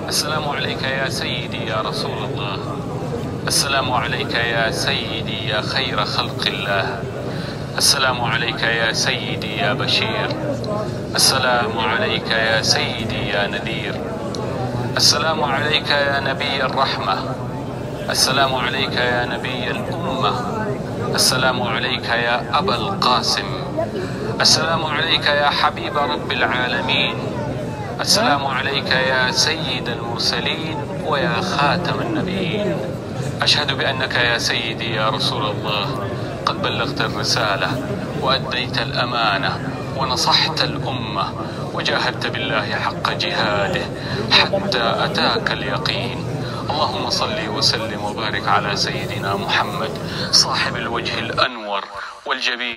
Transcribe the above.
السلام عليك يا سيدي يا رسول الله. السلام عليك يا سيدي يا خير خلق الله. السلام عليك يا سيدي يا بشير. السلام عليك يا سيدي يا نذير. السلام عليك يا نبي الرحمة. السلام عليك يا نبي الأمة. السلام عليك يا أبا القاسم. السلام عليك يا حبيب رب العالمين. السلام عليك يا سيد المرسلين ويا خاتم النبيين. أشهد بأنك يا سيدي يا رسول الله قد بلغت الرسالة وأديت الأمانة ونصحت الأمة وجاهدت بالله حق جهاده حتى أتاك اليقين. اللهم صل وسلم وبارك على سيدنا محمد صاحب الوجه الأنور والجبين.